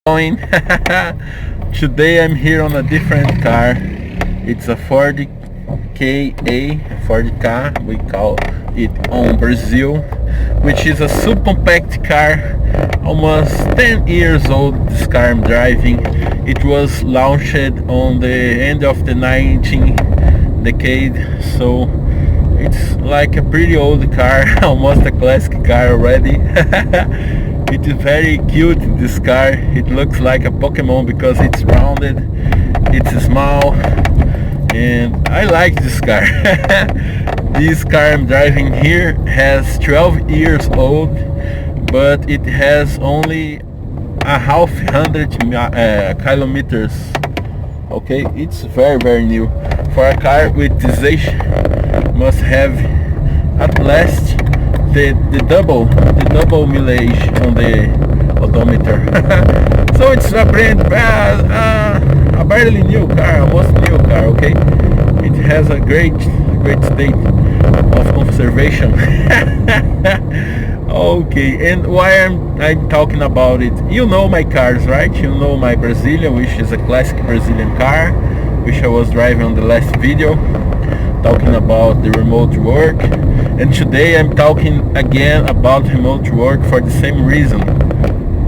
Going. Today I'm here on a different car. It's a Ford Ka, we call it on Brazil, which is a subcompact car, almost 10 years old. This car I'm driving. It was launched on the end of the 19th decade, so it's like a pretty old car, almost a classic car already. It is very cute, this car. It looks like a Pokemon because it's rounded, it's small, and I like this car. This car I'm driving here has 12 years old, but it has only a half hundred kilometers. Okay, it's very new. For a car with this age, must have at least the double mileage on the odometer. So it's a a barely new car, almost new car. Okay, it has a great state of conservation. Okay, and why I'm talking about it? You know my cars, right? You know my Brazilian, which is a classic Brazilian car, which I was driving on the last video, talking about the remote work. And today I'm talking again about remote work for the same reason,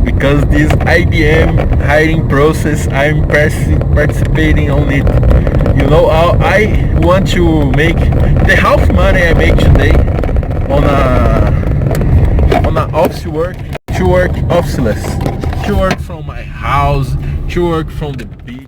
because this IBM hiring process, I'm participating on it. You know, I want to make the half money I make today on a office work, to work officeless, to work from my house, to work from the beach.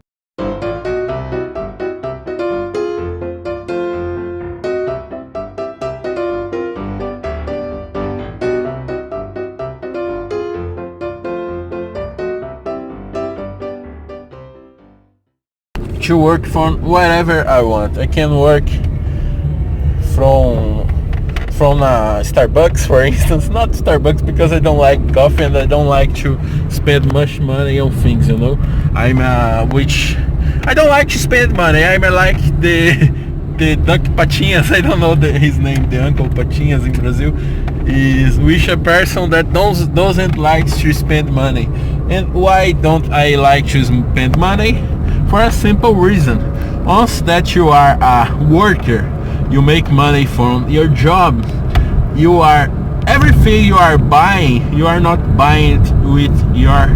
To work from wherever I want. I can work from Starbucks, for instance. Not Starbucks because I don't like coffee and I don't like to spend much money on things, you know. Which I don't like to spend money. I'm like the Duck Patinhas. I don't know his name. The Uncle Patinhas in Brazil is which a person that doesn't like to spend money. And why don't I like to spend money? For a simple reason. Once that you are a worker, you make money from your job. You are everything you are buying. You are not buying it with your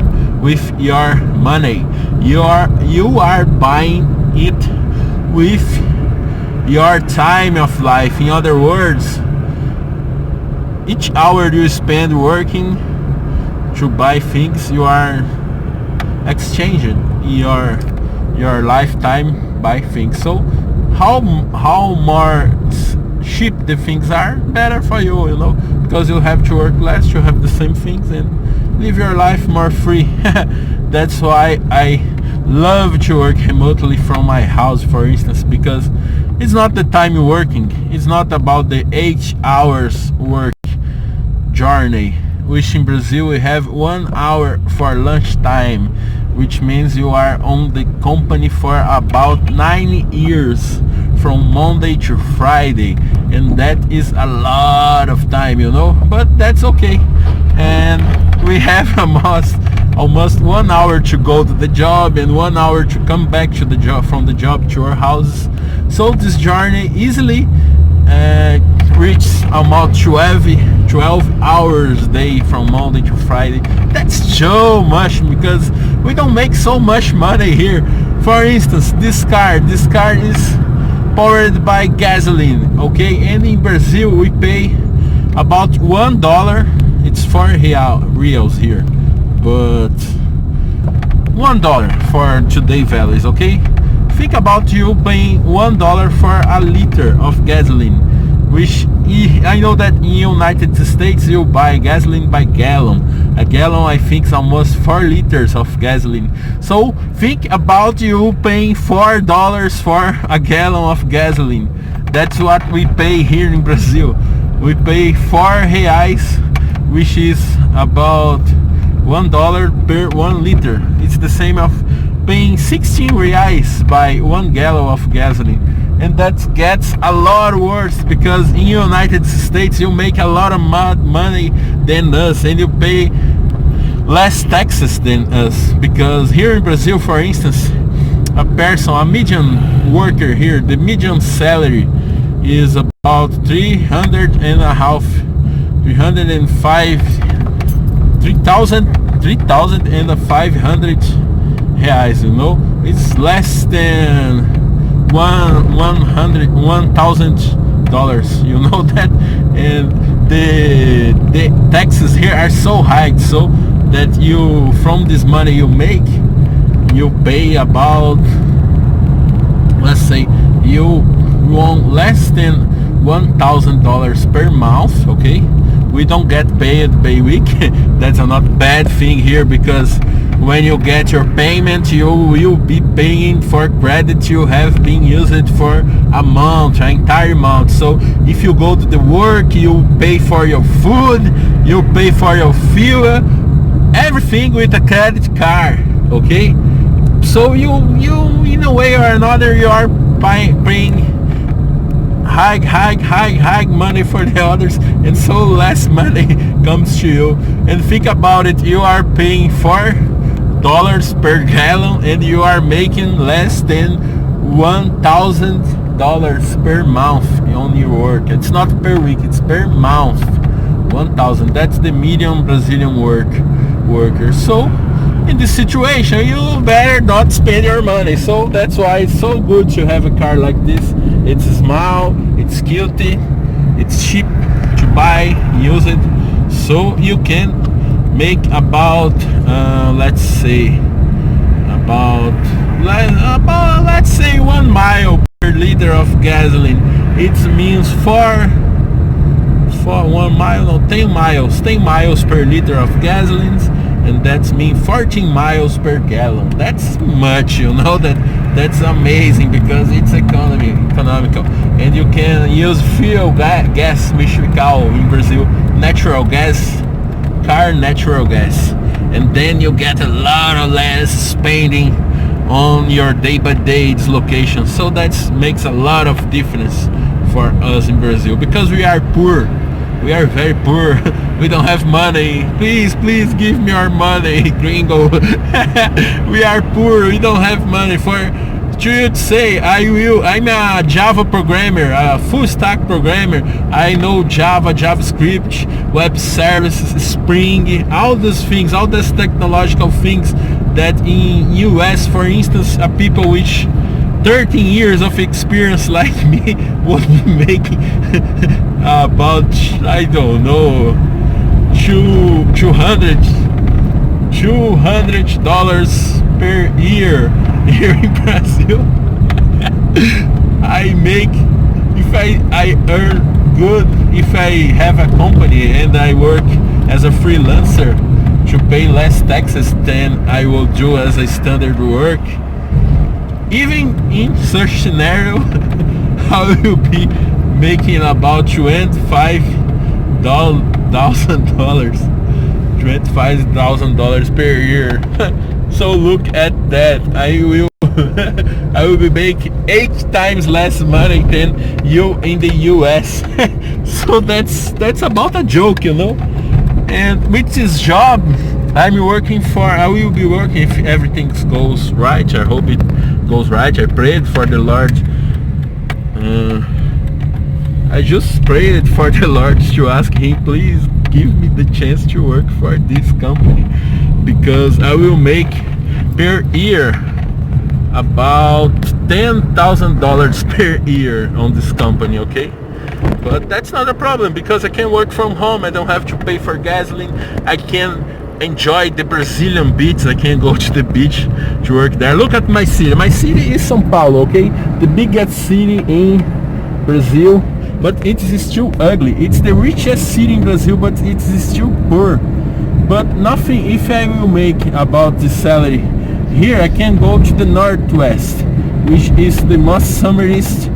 money. You are buying it with your time of life. In other words, each hour you spend working to buy things, you are exchanging your lifetime by things. So how more cheap the things are, better for you, you know, because you have to work less, you have the same things and live your life more free. That's why I love to work remotely from my house, for instance, because it's not the time you're working, it's not about the 8 hours work journey, which in Brazil we have 1 hour for lunchtime, which means you are on the company for about 9 years, from Monday to Friday, and that is a lot of time, you know, but that's okay. And we have almost 1 hour to go to the job and 1 hour to come back to the job, from the job to our houses. So this journey easily reaches about 12 hours a day from Monday to Friday. That's so much because we don't make so much money here. For instance, this car is powered by gasoline, okay, and in Brazil we pay about $1. It's 4 reals here, but $1 for today values, okay. Think about you paying $1 for a liter of gasoline, which I know that in United States you buy gasoline by gallon. A gallon, I think, is almost 4 liters of gasoline. So think about you paying $4 for a gallon of gasoline. That's what we pay here in Brazil. We pay 4 reais, which is about $1 per 1 liter. It's the same of paying 16 reais by 1 gallon of gasoline. And that gets a lot worse because in United States you make a lot of money than us, and you pay less taxes than us, because here in Brazil, for instance, a person, a median worker here, the median salary is about 300 and a half, 305, 3,500 reais, you know. It's less than $1,000, you know that. And the taxes here are so high, so that you, from this money you make, you pay about, let's say, you want less than $1,000 per month, okay? We don't get paid by week. That's a not bad thing here, because when you get your payment, you will be paying for credit you have been used for a month, an entire month. So if you go to the work, you pay for your food, you pay for your fuel, everything with a credit card, okay? So you in a way or another, you are paying high money for the others, and so less money comes to you. And think about it, you are paying $4 per gallon, and you are making less than $1,000 per month on your work. It's not per week, it's per month. 1,000, that's the median Brazilian worker. So in this situation, you better not spend your money. So that's why it's so good to have a car like this. It's small, it's cute, it's cheap to buy, use it, so you can make about let's say 1 mile per liter of gasoline. It means for 1 mile, no, 10 miles per liter of gasoline, and that's mean 14 miles per gallon. That's much, you know. That's amazing, because it's economical, and you can use fuel gas, which we call in Brazil natural gas, natural gas, and then you get a lot of less spending on your day-by-day location. So that makes a lot of difference for us in Brazil, because we are poor. We are very poor. We don't have money. Please give me our money, gringo. We are poor. We don't have money for to say I'm a Java programmer, a full stack programmer. I know Java, JavaScript, web services, Spring, all those things, all those technological things that in US, for instance, people which 13 years of experience like me would be making about, I don't know, $200 per year here in Brazil. I make, if I earn good, if I have a company and I work as a freelancer, to pay less taxes than I will do as a standard work. Even in such scenario, I will be making about $25,000 per year. So look at that. I will be making 8 times less money than you in the US. So that's about a joke, you know. And with this job I will be working, if everything goes right. I hope it goes right. I prayed for the Lord. I just prayed for the Lord to ask him, please give me the chance to work for this company, because I will make per year about $10,000 per year on this company, okay? But that's not a problem, because I can work from home. I don't have to pay for gasoline. I can enjoy the Brazilian beach. I can go to the beach to work there. Look at my city. My city is São Paulo, okay? The biggest city in Brazil, but it is still ugly. It's the richest city in Brazil, but it is still poor. But nothing, if I will make about the salary here, I can go to the Northwest, which is the most summerist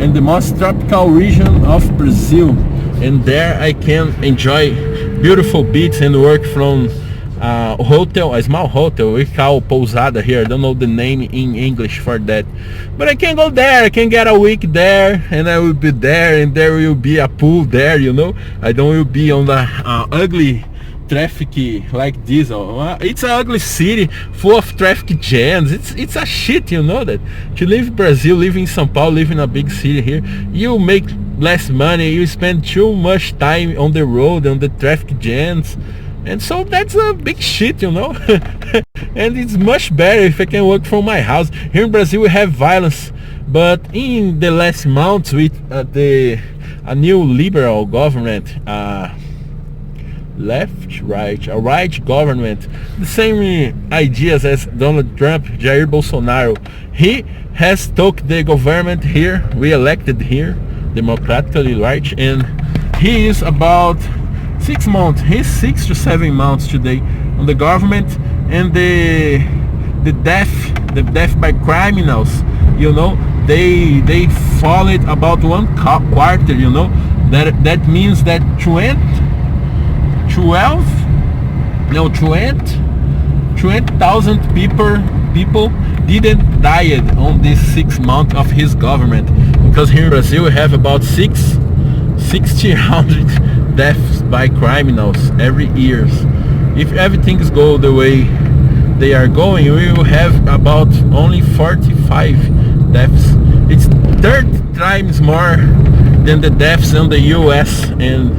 and the most tropical region of Brazil, and there I can enjoy beautiful beach and work from a hotel, a small hotel we call pousada here. I don't know the name in English for that, but I can go there. I can get a week there, and I will be there, and there will be a pool there, you know. I don't will be on the ugly traffic like this. It's an ugly city full of traffic jams. It's a shit, you know that. To live in Brazil, live in São Paulo, live in a big city here, you make less money, you spend too much time on the road, on the traffic jams, and so that's a big shit, you know. And it's much better if I can work from my house. Here in Brazil we have violence, but in the last months with a new liberal government, a right government, the same ideas as Donald Trump, Jair Bolsonaro. He has took the government here, we elected here, democratically, right? And he is about 6 months, he's 6 to 7 months today on the government, and the death by criminals, you know, they followed about 1/4, you know, that means that 20,000 people didn't die on this 6 months of his government, because here in Brazil we have about 600 deaths by criminals every year. If everything go the way they are going, we will have about only 45 deaths. It's 30 times more than the deaths in the US. And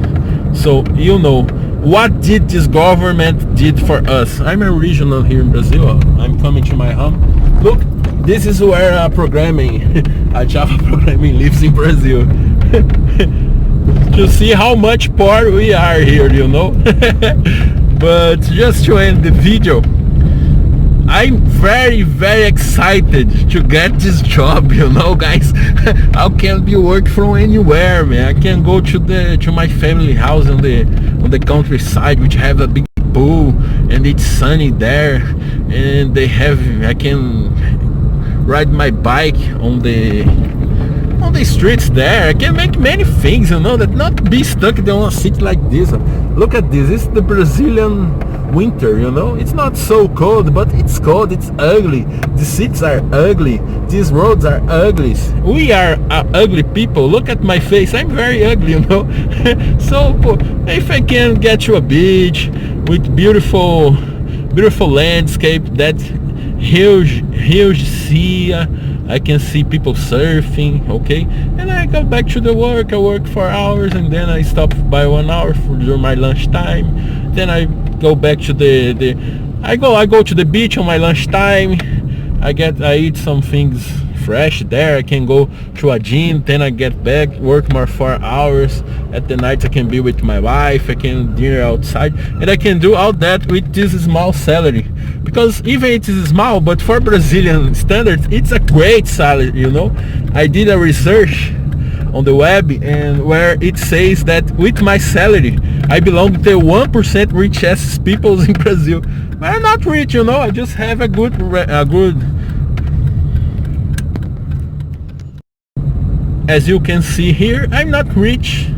so, you know, what did this government did for us? I'm a regional here in Brazil. I'm coming to my home. Look, this is where a Java programming lives in Brazil. To see how much poor we are here, you know. But just to end the video, I'm very excited to get this job, you know, guys. I can be work from anywhere, man. I can go to my family house on the countryside, which have a big pool, and it's sunny there, and I can ride my bike on the streets there. I can make many things, you know, that not be stuck in a city like this. Look at this. It's the Brazilian winter, you know. It's not so cold, but it's cold, it's ugly. The cities are ugly, these roads are ugly. We are ugly people. Look at my face, I'm very ugly, you know. So if I can get to a beach with beautiful landscape, that huge sea, I can see people surfing, okay, and I go back to the work. I work 4 hours, and then I stop by 1 hour during my lunchtime. Then I go back to I go to the beach on my lunchtime. I eat some things fresh there. I can go to a gym, then I get back, work more 4 hours. At the night I can be with my wife, I can dinner outside, and I can do all that with this small salary. Because even it is small, but for Brazilian standards, it's a great salary, you know. I did a research on the web, and where it says that with my salary, I belong to the 1% richest people in Brazil. But I'm not rich, you know. I just have a good. As you can see here, I'm not rich,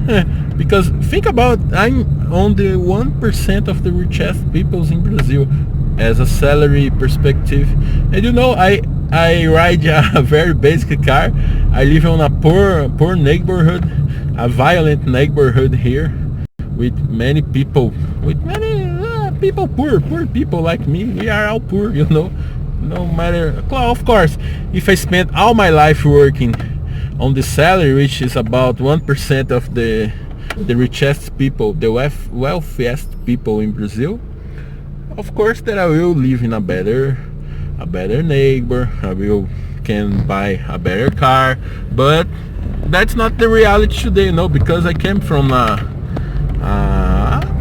because think about, I'm on the 1% of the richest people in Brazil as a salary perspective. And you know, I ride a very basic car. I live on a poor neighborhood, a violent neighborhood here, with many people, poor people like me. We are all poor, you know. No matter, of course, if I spend all my life working on the salary, which is about 1% of the richest people, the wealthiest people in Brazil, of course that I will live in a better neighbor. Can buy a better car, but that's not the reality today, you know, because I came from a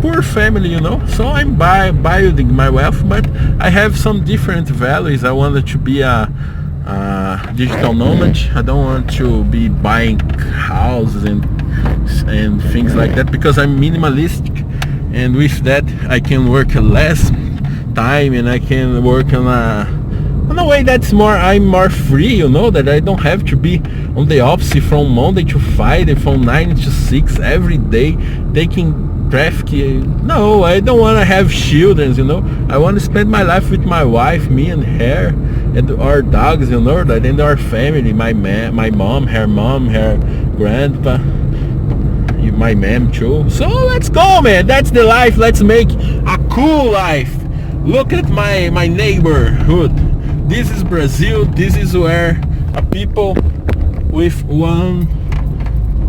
poor family, you know. So I'm building my wealth, but I have some different values. I wanted to be a digital nomad. I don't want to be buying houses and things like that, because I'm minimalistic, and with that I can work less time, and I can work on a way that's I'm more free, you know, that I don't have to be on the office from Monday to Friday, from 9 to 6 every day, taking traffic. No, I don't want to have children, you know. I want to spend my life with my wife, me and her, and our dogs, you know, and our family, my mom, her grandpa, my mom too. So let's go, man. That's the life. Let's make a cool life. Look at my neighborhood. This is Brazil. This is where a people with 1%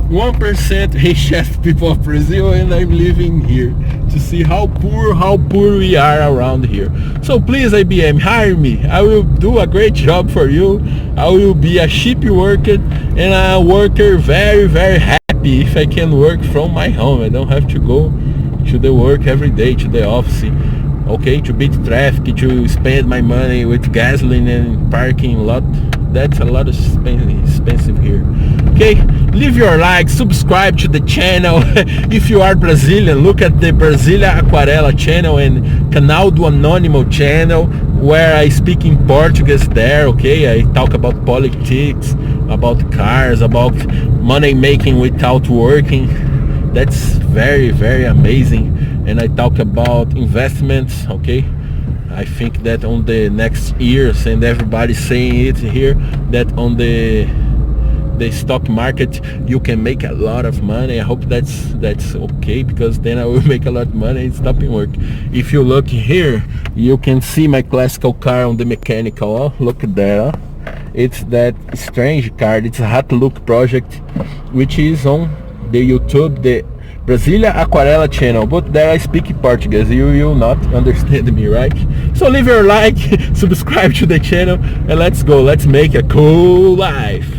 HF people of Brazil, and I'm living here to see how poor we are around here. So please, IBM, hire me. I will do a great job for you. I will be a ship worker and a worker very happy if I can work from my home. I don't have to go to the work every day, to the office, okay, to beat traffic, to spend my money with gasoline and parking lot. That's a lot of expensive here. Okay, leave your like, subscribe to the channel. If you are Brazilian, look at the Brasilia Aquarela channel and Canal do Anônimo channel, where I speak in Portuguese there, okay? I talk about politics, about cars, about money making without working. That's very amazing. And I talk about investments, okay? I think that on the next years, and everybody's saying it here, that on the stock market you can make a lot of money. I hope that's okay, because then I will make a lot of money and stopping work. If you look here, you can see my classical car on the mechanical. Oh, look at that. It's that strange car. It's a hot look project, which is on the YouTube, the Brasilia Aquarela channel, but there I speak Portuguese. You will not understand me, right? So leave your like, subscribe to the channel, and let's go. Let's make a cool life.